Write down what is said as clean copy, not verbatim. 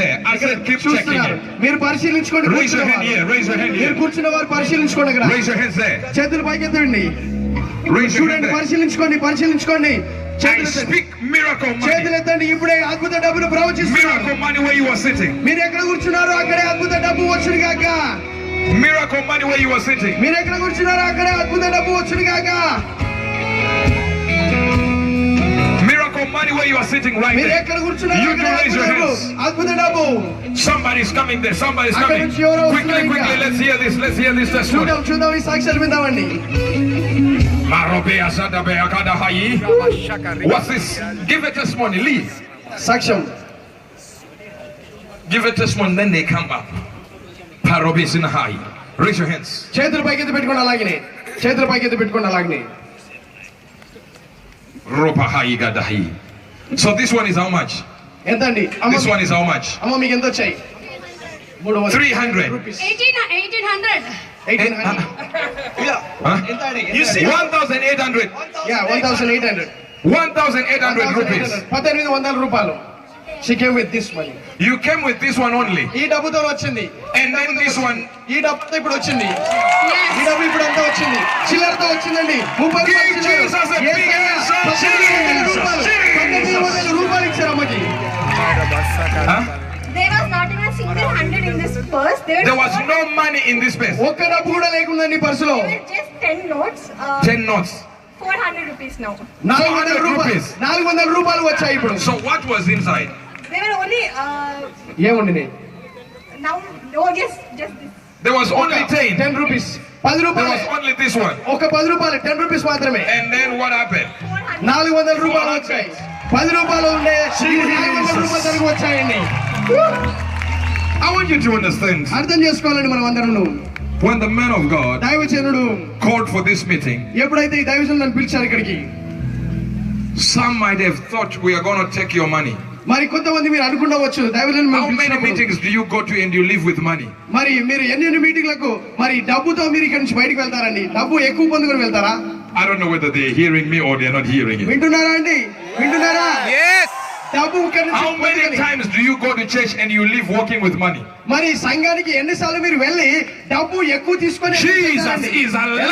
there. I said keep checking it. మీరు పరిశీలించుకోండి. Raise your hand here. Raise your hand మీరు here. కూర్చున్న వారు పరిశీలించుకోండి అక్కడ. Raise your hands there. చేతులు పైకెత్తండి. Raise your hand చూడండి, there. పరిశీలించుకోండి. I speak miracle money. చేతులు ఎత్తండి. ఇప్పుడే అద్భుత డబ్బులు ప్రవచిస్తున్నాను. Miracle money where you are sitting. మీరు ఎక్కడ కూర్చున్నారో అక్కడే అద్భుత డబ్బు వచ్చును గాక. Miracle money where you are sitting. మీరు ఎక్కడ కూర్చున్నారో అక్కడే అద్భుత డబ్బు వచ్చును గాక. Miracle money where you are sitting right మీరు there. ఎక్కడ కూర్చున్నారో You అక్కడే can raise your hands. అద్భుత డబ్బు. Somebody's coming there. Somebody's అక్కడ coming. నుంచి ఎవరో Quickly, వస్తున్నారు quickly. ఇంకా. Let's hear this. Let's hear this testimony. చూద్దాం ఈ సాక్ష్యాలు విందామండి. Marobe Azadabe Akadahayi. What's this? Give a testimony. Leave. సాక్ష్యం. Give a testimony. Then they come up. Parobe Sinahai. Raise your hands. చేతులు పైకెత్తి పెట్టుకోండి అలాగనే. చేతులు పైకెత్తి పెట్టుకోండి అలాగనే. Ropahai Gadahi. So this one is how much? ఎంత అండి? This one is how much? అమ్మ మీకు ఎంత వచ్చాయి? 300. 1800. 1800. Huh? ఎంత అండి? You see 1,800. Yeah, 1,800. 1,800 rupees. 1800 రూపాయలు. She came with this money. You came with this one only. ఈ డబ్బుతో వచ్చింది. And then this one. ఈ డబ్బుతో ఇప్పుడు వచ్చింది. Yes. ఈ డబ్బు ఇప్పుడు అంతా వచ్చింది. చిల్లరతో వచ్చిందండి. 30 Give రూపాయలు చిల్లర. Jesus a big Yes, answer. 1800 రూపాయలు. 1800 రూపాయలు ఇచ్చారు అమ్మకి. Huh? There was not even a single 100 in this purse. There was no money in this place. ఒక్క డబ్బు కూడా లేకుందండి పర్సులో. There were just 10 notes. 10 notes. 400 rupees now. 400 రూపాయలు. 400 రూపాయలు వచ్చాయి ఇప్పుడు. So what was inside? They were only ఏముంది? now. Oh yes, just this. There was only 10. 10 rupees. 10 There రూపాయలు. was only this one. ఒక 10 రూపాయలు 10 రూపీస్ మాత్రమే. And then what happened? 400. 400 రూపాయలు వచ్చాయి. 10 రూపాయలు ఉండే 400 రూపాయలు తనకు వచ్చాయండి. I want you to understand. అర్థం చేసుకోవాలండి మనం అందరం. When the man of God దైవజనుడు called for this meeting, ఎప్పుడైతే ఈ దైవజనుడు నన్ను పిలిచారు ఇక్కడికి, some might have thought we are going to take your money. మరి కొంతమంది మీరు అనుకుండవచ్చు దైవజనుడు How many meetings do you go to and you leave with money? మరి మీరు ఎన్ని మీటింగ్లకు మరి డబ్బుతో మీరు ఇక్కడి నుంచి బయటికి వెళ్తారండి? డబ్బు ఎక్కువ పొందుకొని వెళ్తారా? I don't know whether they're hearing me or they're not hearing it. వింటున్నారా అండి? వింటున్నారా? Yes. డబ్బు ఇక్కడి నుంచి How many పొందుకొని- times do you go to church and you leave walking with money? మరి సంఘానికి ఎన్నిసార్లు మీరు వెళ్ళి డబ్బు ఎక్కువ తీసుకొని Jesus is alive.